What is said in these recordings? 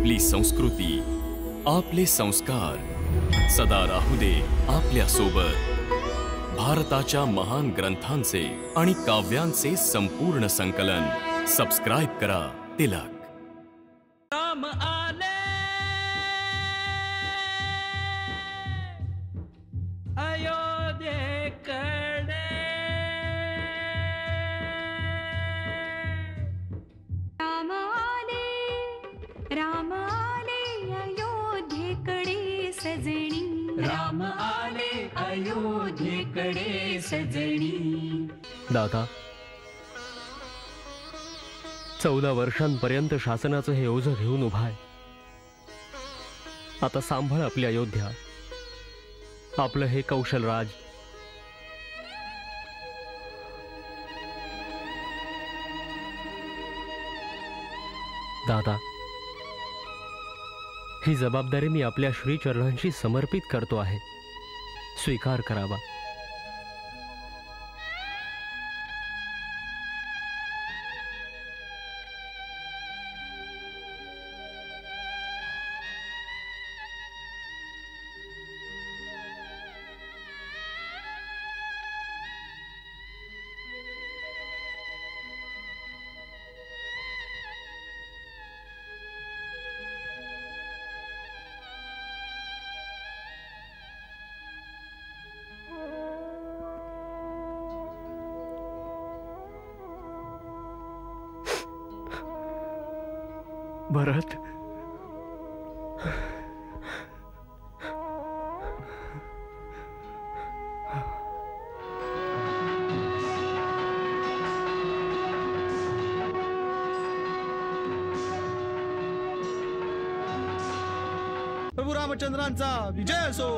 आपली संस्कृती, आपले संस्कार सदा राहू दे आपल्या सोबत। भारताच्या महान ग्रंथांचे आणि काव्यांचे संपूर्ण संकलन सबस्क्राइब करा तिलक। राम आले अयोध्येकडे, राम आले अयोध्येकडे सजणी, राम आले अयोध्येकडे सजणी। दादा, 14 वर्षांपर्यंत शासनाचं हे ओझं घेऊन उभा आहे। आता सांभाळ आपली अयोध्या, आपलं हे कौशलराज। दादा, ही जबाबदारी मी आपल्या श्री चरणांशी समर्पित करतो आहे, स्वीकार करावा। भरत, प्रभू रामचंद्रांचा विजय असो।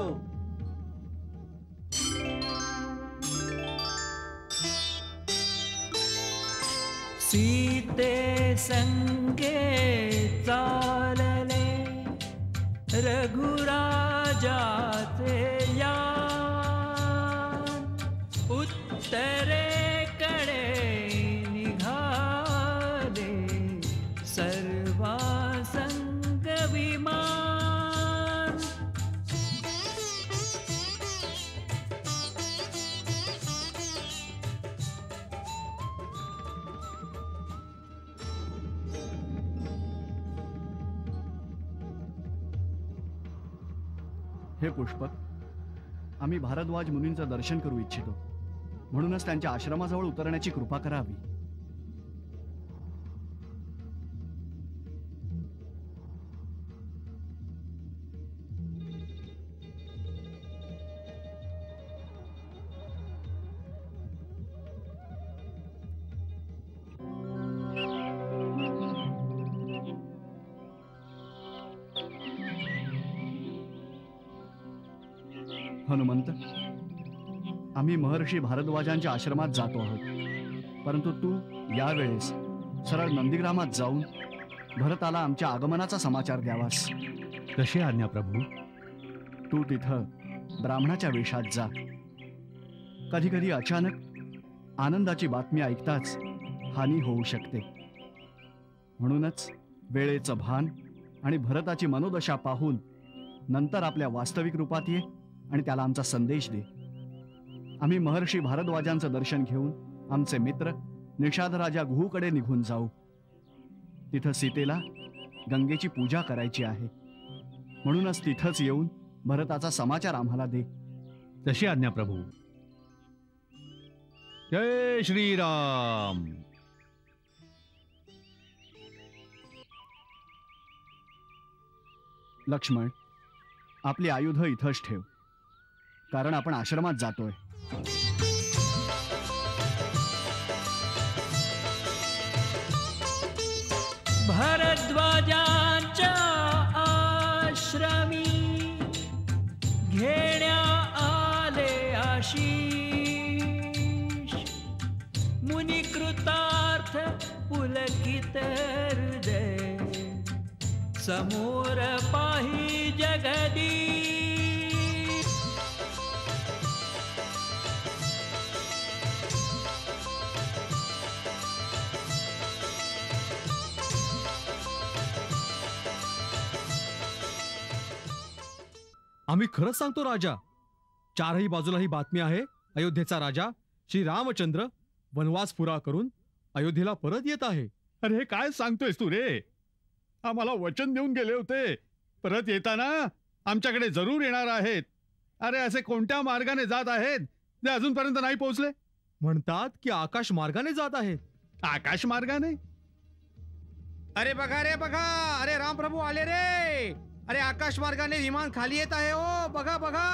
सीते संगे चालले रघुराजाचे यान, उत्तरेकडे निघाले सर्वांसंग विमान। हे पुष्पक, आम्ही भारद्वाज मुनींचं दर्शन करू इच्छितो, म्हणूनच त्यांच्या आश्रमाजवळ उतरण्याची कृपा करावी। हनुमंत, आम्ही महर्षी भारद्वाजांच्या आश्रमात जातो आहोत, परंतु तू यावेळेस सरळ नंदीग्रामात जाऊन भरताला आमच्या आगमनाचा समाचार द्यावास। कशी आज्ञा प्रभू? तू तिथं ब्राह्मणाच्या वेशात जा। कधी कधी अचानक आनंदाची बातमी ऐकताच हानी होऊ शकते, म्हणूनच वेळेचं भान आणि भरताची मनोदशा पाहून नंतर आपल्या वास्तविक रूपात ये आणि त्याला आमचा संदेश दे। आम्ही महर्षी भारद्वाजांचं दर्शन घेऊन आमचे मित्र निषादराजा गुहूकडे निघून जाऊ। तिथं सीतेला गंगेची पूजा करायची आहे, म्हणूनच तिथंच येऊन भरताचा समाचार आम्हाला दे। तशी आज्ञा प्रभू। जय श्रीराम। लक्ष्मण, आपली आयुध इथंच ठेव, कारण आपण आश्रमात जातोय। भारद्वाजांच्या आश्रमी घेण्या आले आशीष, मुनी कृतार्थ पुलकित हृदय, समोर पाही जगदीश। आम्ही खरंच सांगतो राजा. चारही बाजूला ही बातमी आहे. अयोध्येचा राजा श्री रामचंद्र वनवास पुरा करून अयोध्येला परत येत आहे. अरे काय सांगतोयस तू रे? आम्हाला वचन देऊन गेले होते परत येताना आमच्याकडे जरूर येणार आहेत. अरे असे कोणत्या मार्गाने जात आहेत जे अजूनपर्यंत नाही पोहोचले? म्हणतात की आकाश मार्गाने जात आहेत. आकाश मार्गाने? अरे बघा रे बघा, अरे रामप्रभू आले रे. अरे आकाश मार्गाने विमान खाली येत आहे. ओ बघा बघा.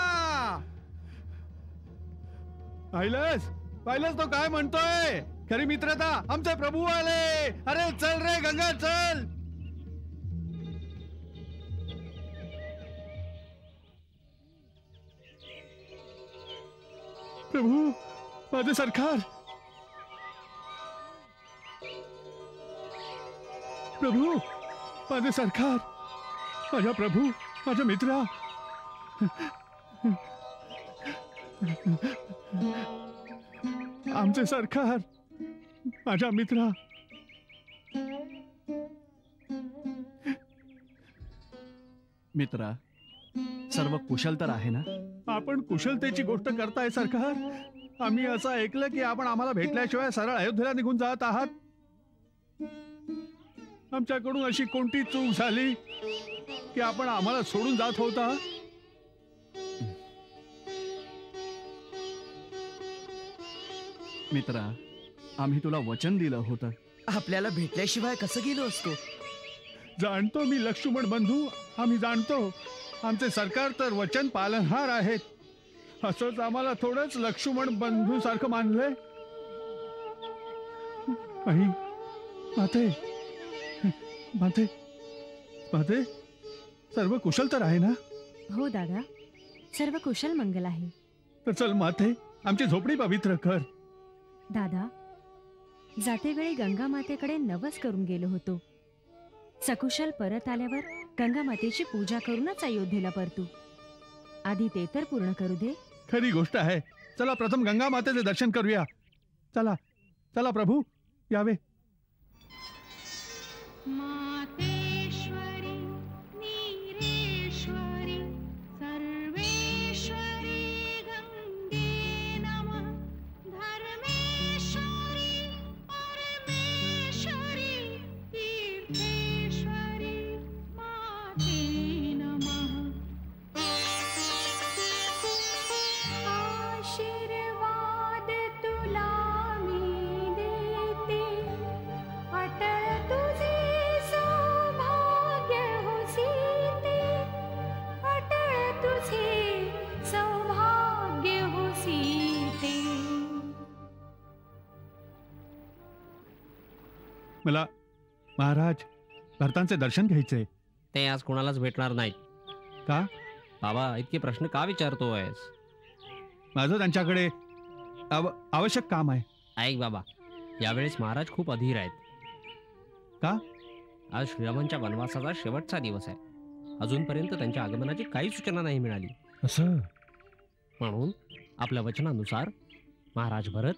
पाहिलंस तो काय म्हणतोय? खरी मित्रता, आमचे प्रभू आले. अरे चल रे गंगा चल. प्रभू माझे सरकार. प्रभू माझे सरकार. माझ्या प्रभू, माझ्या मित्रा. आमचे सरकार, माझ्या मित्रा. मित्रा, सर्व कुशल तर आहे ना? आपण कुशलतेची गोष्ट करताय सरकार? आम्ही असं ऐकलं की आपण आम्हाला भेटल्याशिवाय सरळ अयोध्येला निघून जात आहात. आमच्याकडून अशी कोणती चूक झाली की आपण आम्हाला सोडून जात होता? मित्रा, आम्ही तुला वचन दिलं होतं. आपल्याला भेटल्याशिवाय कसं गेलो असतो? जाणतो मी लक्ष्मण बंधू, आम्ही जाणतो. आमचे सरकार तर वचन पालनहार आहेत. असंच आम्हाला थोडंच लक्ष्मण बंधू सारखं मानलंय. आई, माते माते माते, सर्व कुशल तर आहे ना? हो दादा, सर्व कुशल मंगल आहे. तर चल माते, आमची झोपडी पवित्र कर. दादा, जाते वेळी गंगा मातेकडे नवस करून गेलो होतो. सकुशल परत आल्यावर गंगा मातेची पूजा करूनच अयोध्येला परतू. आधी ते तर पूर्ण करू दे. खरी गोष्ट आहे. चला प्रथम गंगा मातेचे दर्शन करूया. चला चला प्रभू, यावे. मातेश्वरी नीरेश्वरी सर्वेश्वरी गंगे नमः. धर्मेश्वरी परमेश्वरी तीर्थेश्वरी माते नमः. आशीर्वाद तुला मी देते, अटळ तुझे सौभाग्य हो सीते, अटळ तुझे सौभाग्य हो सीते. मला महाराज भरतांचे दर्शन घ्यायचे. ते आज कोणालाच भेटणार नाही. का? बाबा, इतके प्रश्न का विचारतोयस? माझं त्यांच्याकडे आवश्यक काम आहे. ऐक बाबा, यावेळेस महाराज खूप अधीर आहेत. का? आज श्रीरामांच्या वनवासाचा शेवटचा दिवस आहे. अजूनपर्यंत त्यांच्या आगमनाची काही सूचना नाही मिळाली. असं? म्हणून आपल्या वचनानुसार महाराज भरत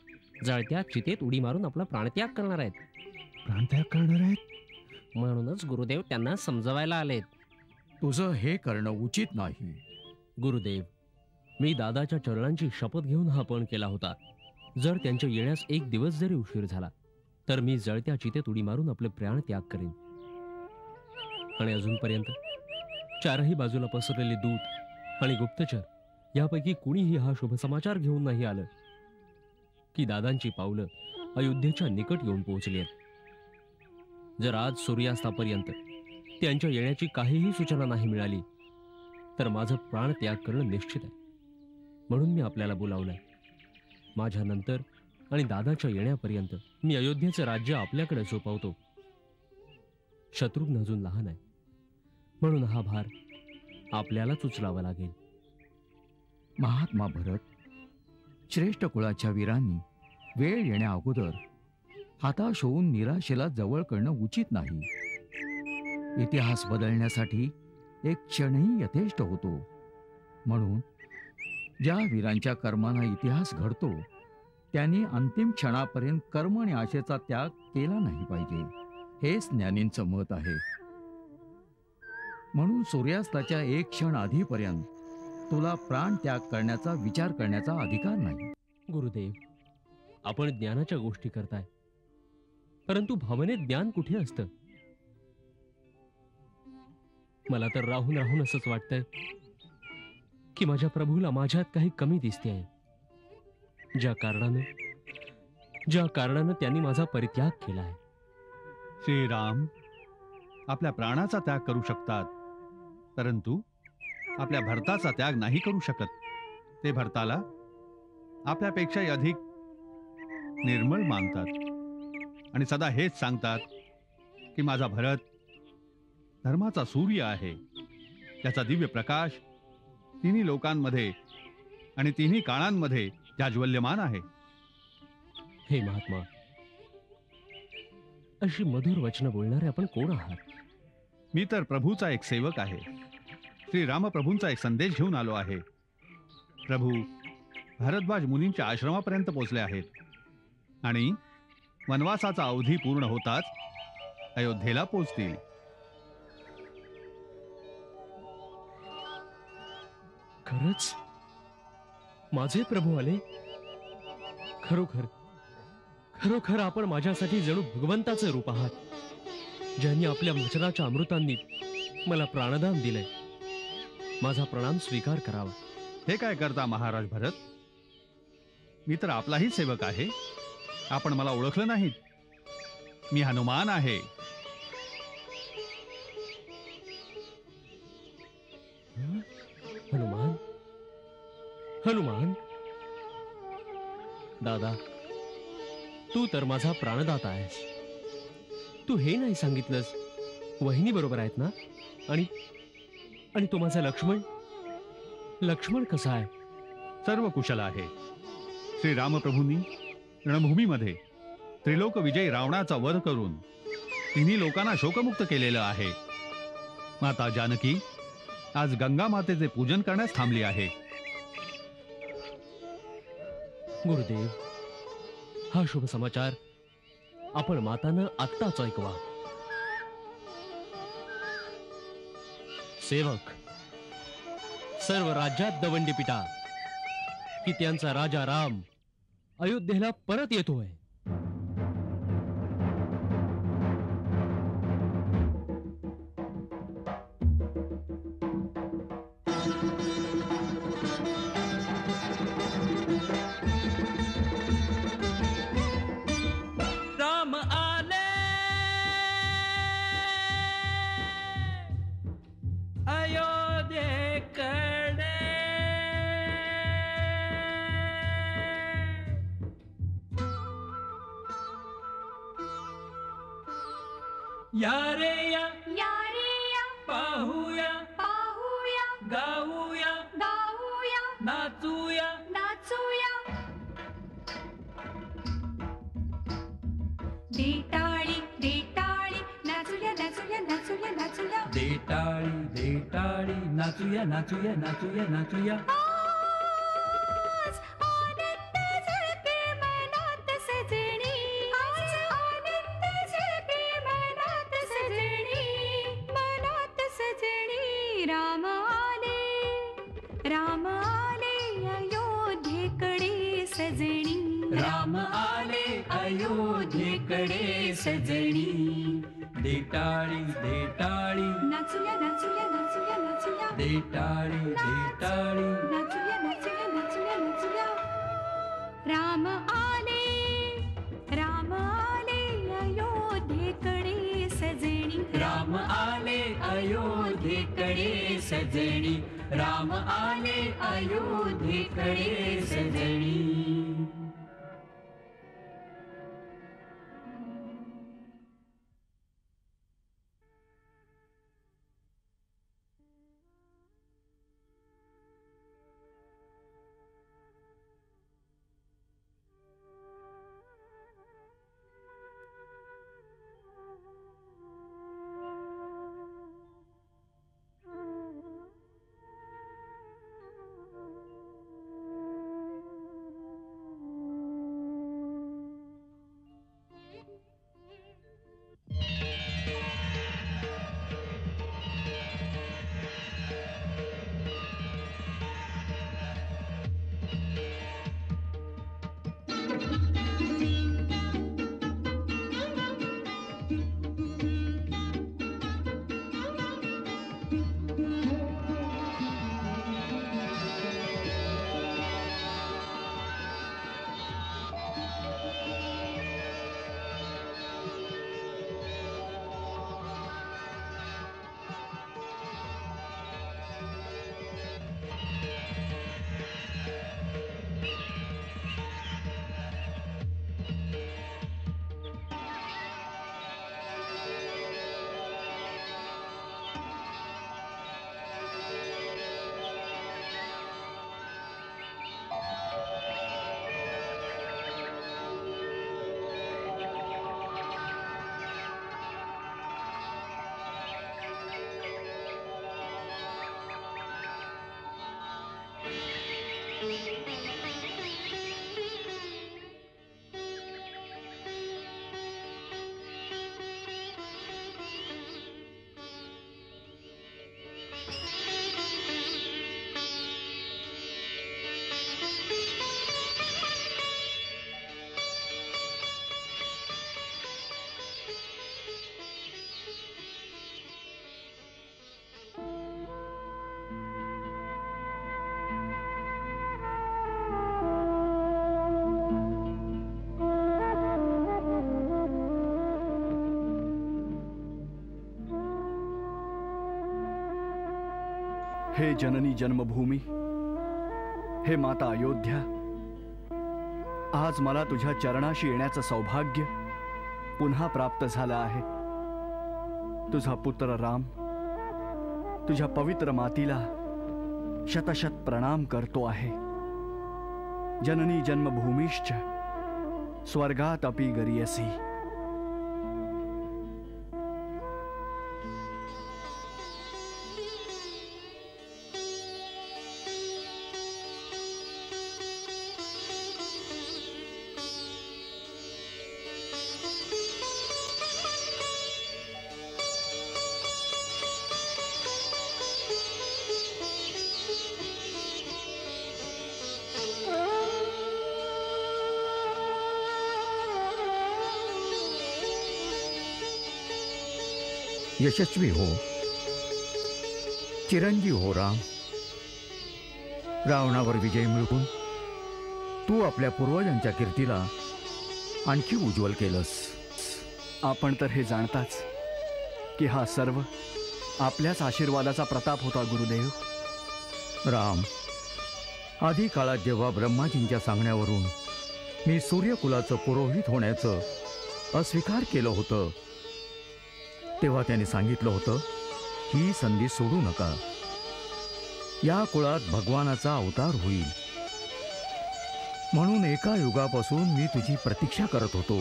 जळत्या चितेत उडी मारून आपला प्राणत्याग करणार आहेत. प्राणत्याग करणार आहेत? म्हणूनच गुरुदेव त्यांना समजवायला आलेत. तुझं हे करणं उचित नाही. गुरुदेव, मी दादाच्या चरणांची शपथ घेऊन हा पण केला होता. जर त्यांच्या येण्यास एक दिवस जरी उशीर झाला तर मी जळत्या चितेत उडी मारून आपले प्राण त्याग करेन. आणि अजूनपर्यंत चारही बाजूला पसरलेले दूत आणि गुप्तचर यापैकी कुणीही हा शुभ समाचार घेऊन नाही आलं की दादांची पावलं अयोध्येच्या निकट येऊन पोहोचली आहेत. जर आज सूर्यास्तापर्यंत त्यांच्या येण्याची काहीही सूचना नाही मिळाली तर माझं प्राण त्याग करणं निश्चित आहे. म्हणून मी आपल्याला बोलावलंय. माझ्या नंतर आणि दादाच्या येण्यापर्यंत मी अयोध्येचं राज्य आपल्याकडे सोपवतो. शत्रुघ्न अजून लहान आहे, म्हणून हा भार आपल्यालाच उचलावा लागेल. महात्मा भरत, श्रेष्ठ कुळाच्या वीरांनी वेळ येण्या अगोदर हाताश होऊन निराशेला जवळ करणं उचित नाही. इतिहास बदलण्यासाठी एक क्षणही यथेष्ट होतो. म्हणून ज्या वीरांच्या कर्मांना इतिहास घडतो त्यांनी अंतिम क्षणापर्यंत कर्म आणि आशेचा त्याग केला नाही पाहिजे, हेच ज्ञानींचं मत आहे. म्हणून सूर्यास्ताच्या एक क्षण आधीपर्यंत तुला प्राण त्याग करण्याचा विचार करण्याचा अधिकार नाही. गुरुदेव, आपण ज्ञानाच्या गोष्टी करताय, परंतु भावनेत ज्ञान कुठे असतं? मला तर राहून राहून असंच वाटतंय की माझ्या प्रभूला माझ्यात काही कमी दिसते आहे, ज्या कारणानं त्यांनी माझा परित्याग केला आहे. श्रीराम आपल्या प्राणाचा त्याग करू शकतात, परंतु आपल्या भरताचा त्याग नाही करू शकत. ते भरताला आपल्यापेक्षाही अधिक निर्मळ मानतात आणि सदा हेच सांगतात की माझा भरत धर्माचा सूर्य आहे, त्याचा दिव्य प्रकाश तिन्ही लोकांमध्ये आणि तिन्ही काळांमध्ये जाज्वल्यमान आहे. हे महात्मा, अशी मधुर वचनं बोलणारे आपण कोण आहात? मी तर प्रभूचा एक सेवक आहे. श्री रामप्रभूंचा एक संदेश घेऊन आलो आहे. प्रभू भारद्वाज मुनींच्या आश्रमापर्यंत पोहोचले आहेत आणि वनवासाचा अवधी पूर्ण होताच अयोध्येला पोहोचतील. खरंच माझे प्रभू आले? खरोखर आपण माझ्यासाठी जणू भगवंताचे रूप आहात, ज्यांनी आपल्या वचनाच्या अमृतांनी मला प्राणदान दिलंय. माझा प्रणाम स्वीकार करावा. हे काय करता महाराज भरत? मी तर आपलाही सेवक आहे. आपण मला ओळखलं नाहीत? मी हनुमान आहे. हनुमान? हनुमान दादा, तू तर माझा प्राणदाता आहेस. तू हे नाही सांगितलंस वहिनी बरोबर आहेत ना? आणि तो माझा लक्ष्मण कसा आहे? सर्व कुशल आहे. श्री रामप्रभूंनी रणभूमीमध्ये त्रिलोक विजयी रावणाचा वध करून तिन्ही लोकांना शोकमुक्त केलेलं आहे. माता जानकी आज गंगा मातेचे पूजन करण्यास थांबली आहे. गुरुदेव, हा शुभ समाचार आपण मातानं आत्ताच ऐकवा. सेवक, सर्व राज्यात दवंडी पिटा की त्यांचा राजा राम अयोध्येला परत येतोय. राम आले अयोध्येकडे, या रे या पाहूया गाऊया नाचूया देटाळी देटाळी नाचूया नाचूया नाचूया नाचूया देटाळी नाचूया नाचूया नाचूया नाचूया. आज आनंद झळके मनात सजणी, आज आनंद झळके मनात सजणी राम आले अयोध्येकडे सजणी, राम आले अयोध्येकडे सजणी. देटाळी नाचूया नाचूया नाचूया नाचूया देटाळी नाचूया नाचूया नाचूया नाचूया. राम आले अयोध्येकडे सजणी, राम आले अयोध्येकडे सजणी, राम आले अयोध्येकडे सजणी. हे जननी जन्मभूमी, हे माता अयोध्या, आज मला तुझ्या चरणाशी येण्याचं सौभाग्य पुन्हा प्राप्त झालं आहे. तुझा पुत्र राम तुझ्या पवित्र मातीला शतशत प्रणाम करतो आहे. जननी जन्मभूमीश्च स्वर्गात अपि गरीयसी. यशस्वी हो, चिरंजीव हो राम. रावणावर विजय मिळवून तू आपल्या पूर्वजांच्या कीर्तीला आणखी उज्ज्वल केलंस. आपण तर हे जाणताच की हा सर्व आपल्याच आशीर्वादाचा प्रताप होता गुरुदेव. राम, आधी काळात जेव्हा ब्रह्माजींच्या सांगण्यावरून मी सूर्यकुलाचं पुरोहित होण्याचं अस्वीकार केलं होतं, तेव्हा त्यांनी सांगितलं होतं, ही संधी सोडू नका. या कुळात भगवानाचा अवतार होईल. म्हणून एका युगापासून मी तुझी प्रतीक्षा करत होतो.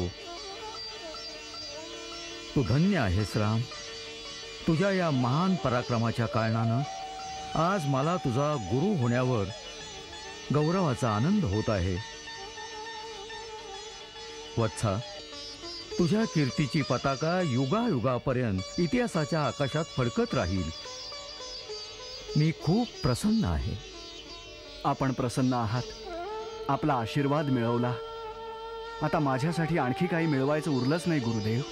तू धन्य आहेस राम. तुझ्या या महान पराक्रमाच्या कारणानं आज मला तुझा गुरु होण्यावर गौरवाचा आनंद होत आहे. वत्सा, तुझ्या कीर्तीची पताका युगायुगापर्यंत इतिहासाच्या आकाशात फडकत राहील. मी खूप प्रसन्न आहे. आपण प्रसन्न आहात. आपला आशीर्वाद मिळवला. आता माझ्यासाठी आणखी काही मिळवायचं उरलंच नाही गुरुदेव.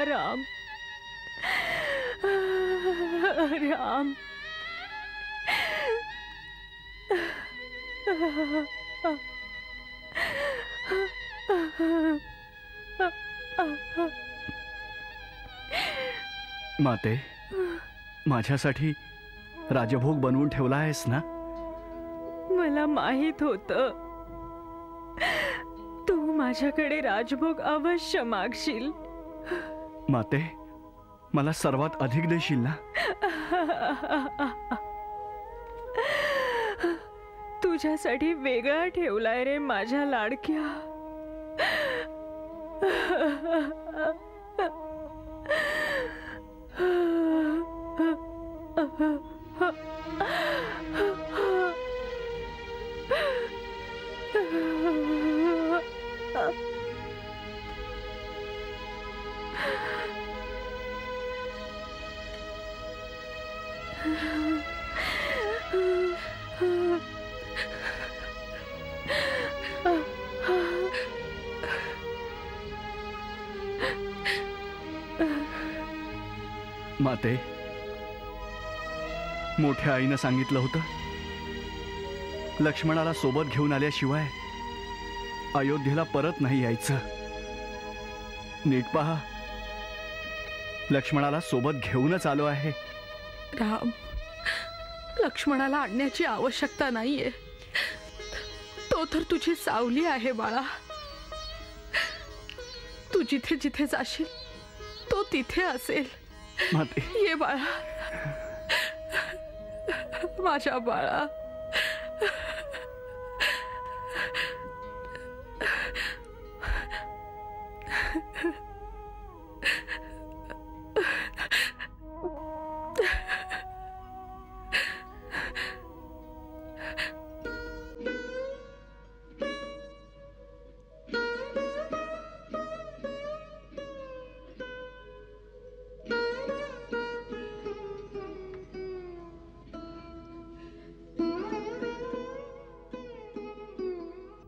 राम, राम, माते, माझ्यासाठी राजभोग बनवून ठेवला आहेस ना? मला माहित होतं तू माझ्याकडे राजभोग अवश्य मागशील. माते, मला सर्वात अधिक देशील ना? तुझ्यासाठी वेगळा ठेवलाय रे माझ्या लाडक्या. माते, मोठ्या आईनं सांगितलं होतं, लक्ष्मणाला सोबत घेऊन आल्याशिवाय अयोध्येला परत नाही यायचं. नीट पहा, लक्ष्मणाला सोबत घेऊनच आलो आहे. राम, लक्ष्मणाला आणण्याची आवश्यकता नाहीये. तो तर तुझी सावली आहे बाळा. तू जिथे जिथे जाशील तो तिथे असेल. माते, ये बाळा, माझ्या बाळा.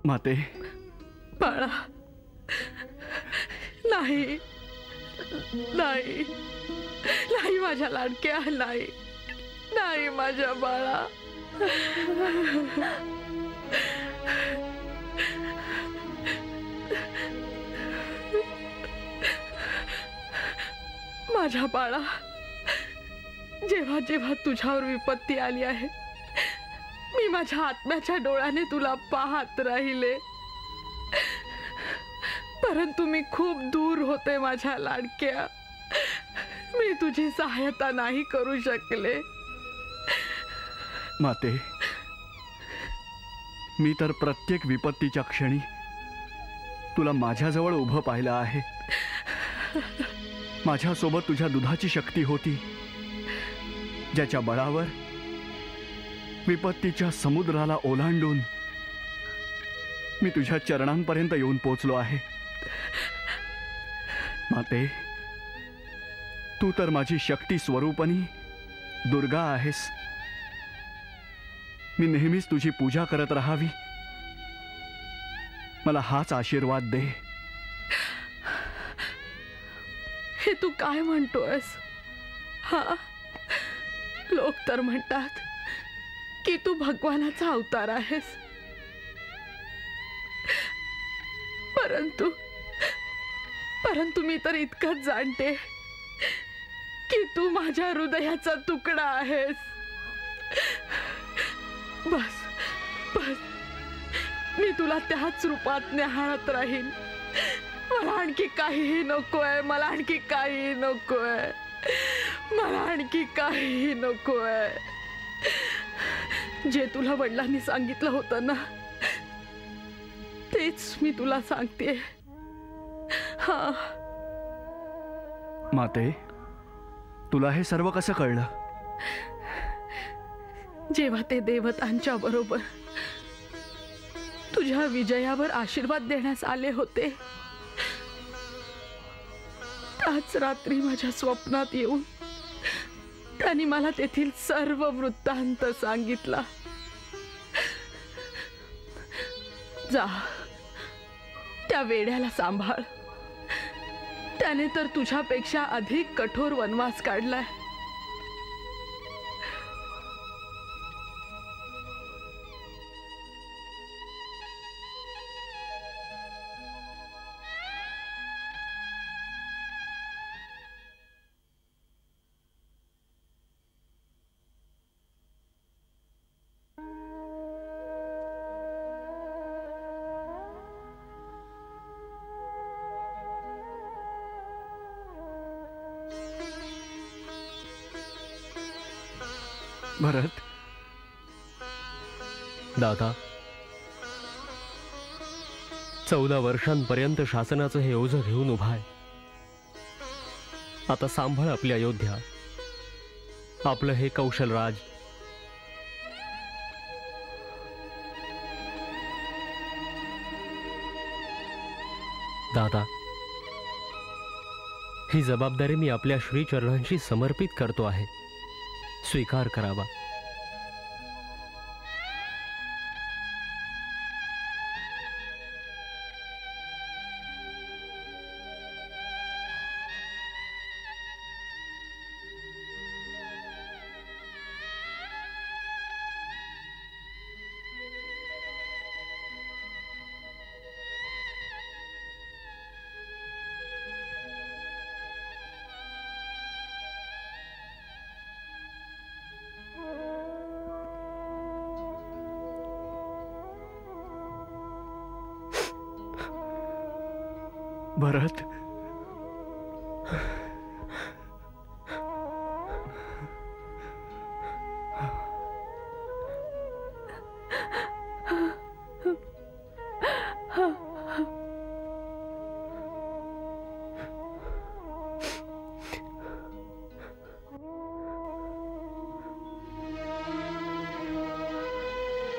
माते, बाळा, नाही नाही नाही माझ्या लाडक्या, नाही नाही माझ्या बाळा. माझ्या बाळा, जेव्हा जेव्हा तुझ्यावर विपत्ती आली आहे, मी माझ्या आत्म्याच्या डोळ्याने तुला पाहत राहिले, परंतु मी खूप दूर होते माझ्या लाडक्या. मी तुझी सहायता नाही करू शकले. माते, मी तर प्रत्येक विपत्तीच्या क्षणी तुला माझ्याजवळ उभं पाहिलं आहे. माझ्यासोबत तुझ्या दुधाची शक्ती होती, ज्याच्या बळावर विपत्तीच्या समुद्राला ओलांडून मी तुझ्या चरणांपर्यंत येऊन पोचलो आहे. माते, तू तर माझी शक्ती स्वरूपणी दुर्गा आहेस. मी नेहमीच तुझी पूजा करत राहावी, मला हाच आशीर्वाद दे. हे तू काय म्हणतोयस? हा, लोक तर म्हणतात की तू भगवानाचा अवतार आहेस, परंतु मी तर इतकंच जाणते की तू माझ्या हृदयाचा तुकडा आहेस. बस बस, मी तुला त्याच रूपात निहाळत राहीन. मला आणखी काहीही नकोय, मला आणखी काहीही नकोय, मला आणखी काहीही नकोय. जे तुला वडिलांनी सांगितलं होतं ना, तेच मी तुला सांगते. हा. माते, तुला हे सर्व कसं कळलं? जेव्हा ते देवतांच्या बरोबर तुझ्या विजयावर आशीर्वाद देण्यास आले होते, त्याच रात्री माझ्या स्वप्नात येऊन त्यांनी मला तेथील सर्व वृत्तांत सांगितला. जा, त्या वेड्याला सांभाळ. त्याने तर तुझ्यापेक्षा अधिक कठोर वनवास काढलाय. भरत, दादा, 14 वर्षांपर्यंत शासनाचं हे ओझं घेऊन उभा आहे. आता सांभाळ आपली अयोध्या, आपलं हे कौशलराज. दादा, ही जबाबदारी मी आपल्या श्रीचरणांशी समर्पित करतो आहे, स्वीकार करावा. भरत,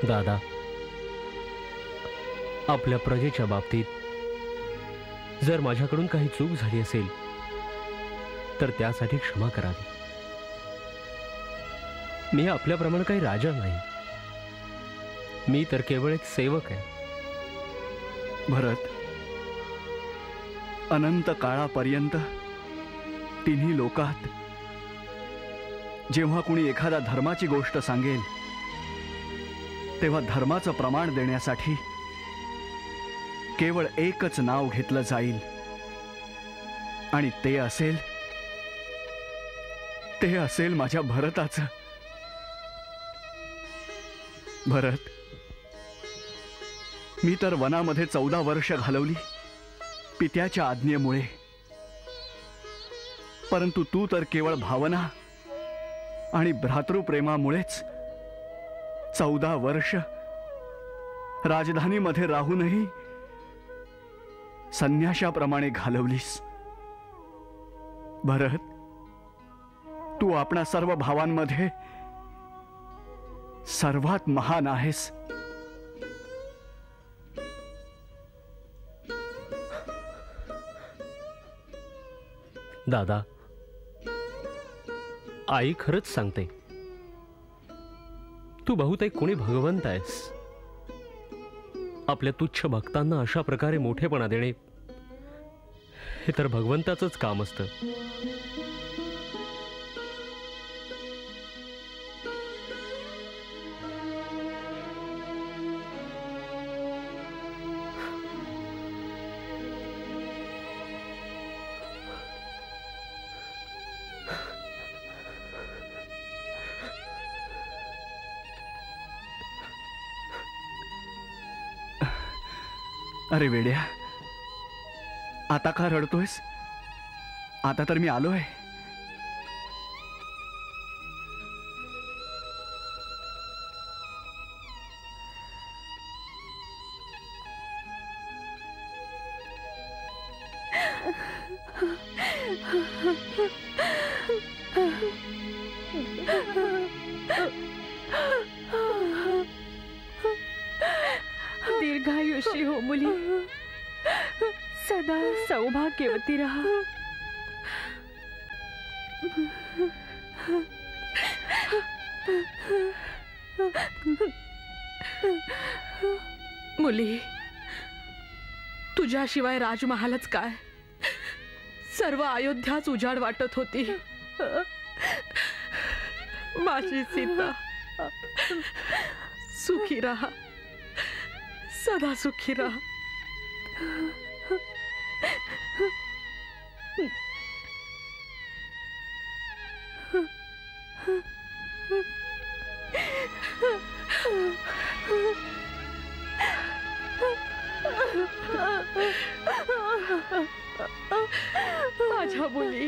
दादा, आपल्या प्रजेच्या बाबतीत जर माझ्याकडून काही चूक झाली असेल तर त्यासाठी क्षमा करावी. मी आपल्याप्रमाणे काही राजा नाही, मी तर केवळ एक सेवक आहे. भरत, अनंत काळापर्यंत तिन्ही लोकात जेव्हा कुणी एखादा धर्माची गोष्ट सांगेल तेव्हा धर्माचं प्रमाण देण्यासाठी केवळ एकच नाव घेतलं जाईल आणि ते असेल माझ्या भरताचं. भरत, मी तर वनामध्ये 14 वर्ष घालवली पित्याच्या आज्ञेमुळे, परंतु तू तर केवळ भावना आणि भ्रातृप्रेमामुळेच 14 वर्ष राजधानीमध्ये राहूनही संन्याशाप्रमाणे घालवलीस. भरत, तू आपणा सर्व भावांमध्ये सर्वात महान आहेस. दादा, आई खरंच सांगते, तू बहुतेक कोणी भगवंत आहेस. आपल्या तुच्छ भक्तांना अशा प्रकारे मोठेपणा देणे हे तर भगवंताचंच काम असतं. अरे वेड्या, आता का रडतोयस? आता तर मी आलोय. दीर्घायुषी हो मुली, सदा सौभाग्यवती रहा. मुली, तुझ्याशिवाय राजमहालच काय, सर्व अयोध्याच उजाड वाटत होती. माझी सीता, सुखी रहा, सदा सुखी रहा. माझ्या मुली,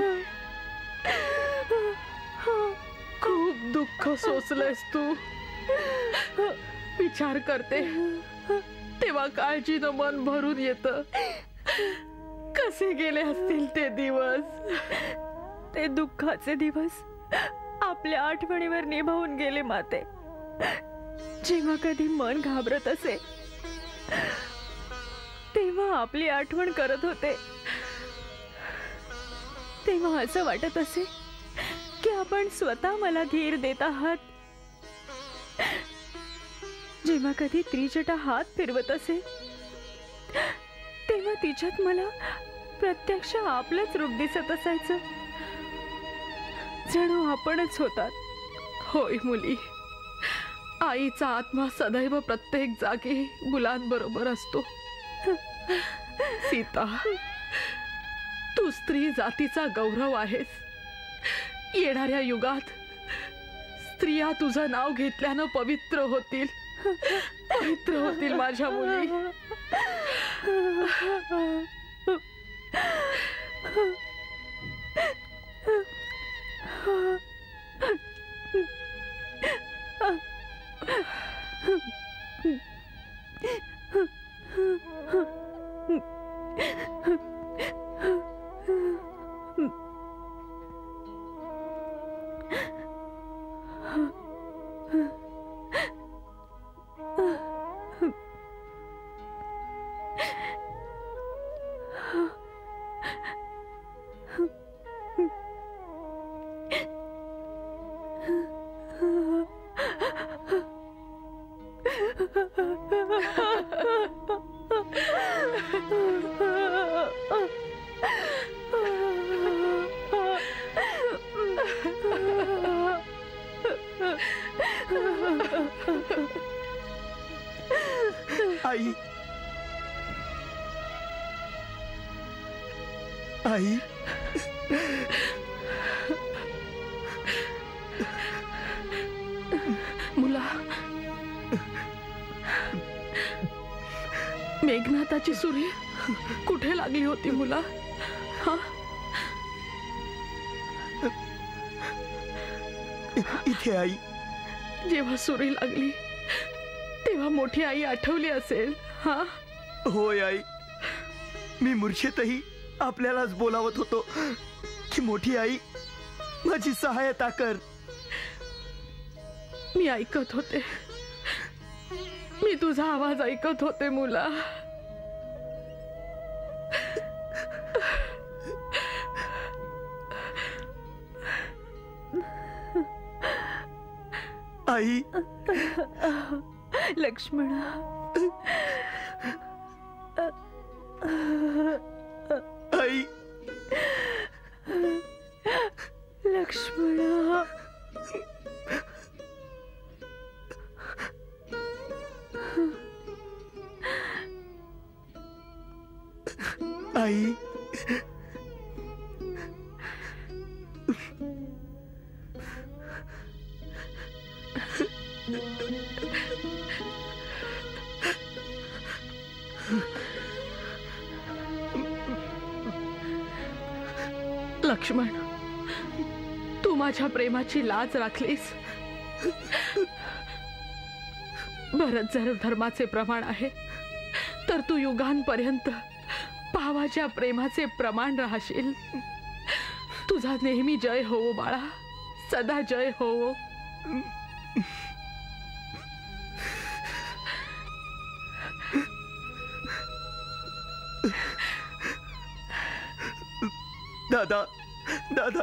खूप दुःख सोसलंयस तू. विचार करते तेव्हा काळजीनं मन भरून येतं. कसे गेले असतील ते दिवस. ते दुःखाचे दिवस आपल्या आठवणीवर निभावून गेले माते. जेव्हा कधी मन घाबरत असे तेव्हा आपली आठवण करत होते. तेव्हा असं वाटत असे की आपण स्वतः मला धीर देत आहात. जेव्हा कधी त्रिजटा हात फिरवत असे तेव्हा तिच्यात मला प्रत्यक्ष आपलंच रूप दिसत असायचं. जणू आपणच होतात. होय मुली, आईचा आत्मा सदैव प्रत्येक जागी मुलांबरोबर असतो. सीता, तू स्त्री जातीचा गौरव आहेस. येणाऱ्या युगात स्त्रिया तुझं नाव घेतल्यानं पवित्र होतील. पवित्र होतील माझ्या मुली. आई, आई, मुला, मेघनाथाची सुरी कुठे लागली होती मुला? हा, इथे आई. जेव्हा सुरी लागली तेव्हा मोठी आई आठवली असेल. हा, होय आई. मी मूर्छेतही आपल्यालाच बोलावत होतो की मोठी आई माझी सहायता कर. मी ऐकत होते, मी तुझा आवाज ऐकत होते मुला. आई, लक्ष्मणा, आई, लक्ष्मणा, आई, लक्ष्मण, तू माझ्या प्रेमाची लाज राखलीस. भरत जर धर्माचे प्रमाण आहे तर तू युगांपर्यंत भावाच्या प्रेमाचे प्रमाण राहशील. तुझा नेहमी जय होवो बाळा, सदा जय होवो. दादा, दादा,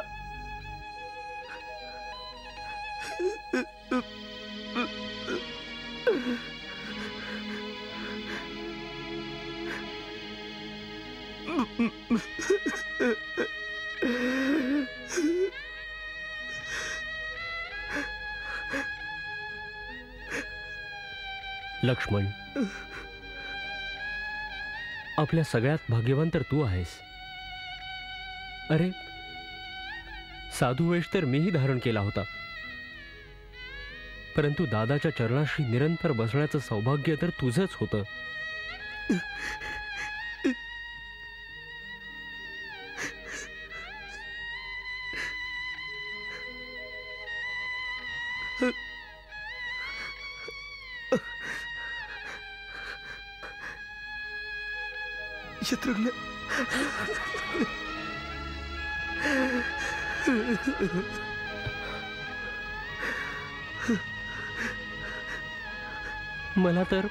लक्ष्मण, आपल्या सगळ्यात भाग्यवान तर तू आहेस. अरे, साधू वेश तर मीही धारण केला होता, परंतु दादाच्या चरणाशी निरंतर बसण्याचं सौभाग्य तर तुझंच होतं. शत्रुघ्न, मला तर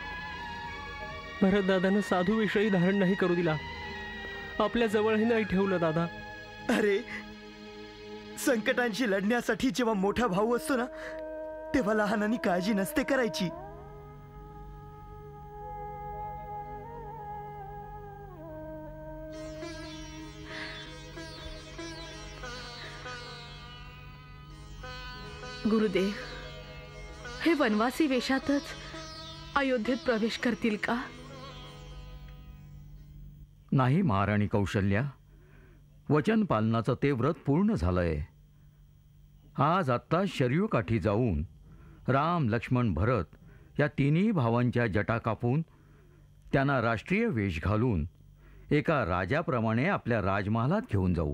भरतदादानं साधू विषयी धारण नाही करू दिला, आपल्या जवळही नाही ठेवलं. दादा, अरे, संकटांशी लढण्यासाठी जेव्हा मोठा भाऊ असतो ना, तेव्हा लहानांनी काळजी नसते करायची. गुरुदेव, हे वनवासी वेशातच अयोध्येत प्रवेश करतील का? नाही महाराणी कौशल्या, वचन पालनाचं ते व्रत पूर्ण झालंय. आज आत्ता शरयूकाठी जाऊन राम, लक्ष्मण, भरत या तिन्ही भावांच्या जटा कापून त्यांना राष्ट्रीय वेश घालून एका राजाप्रमाणे आपल्या राजमहालात घेऊन जाऊ.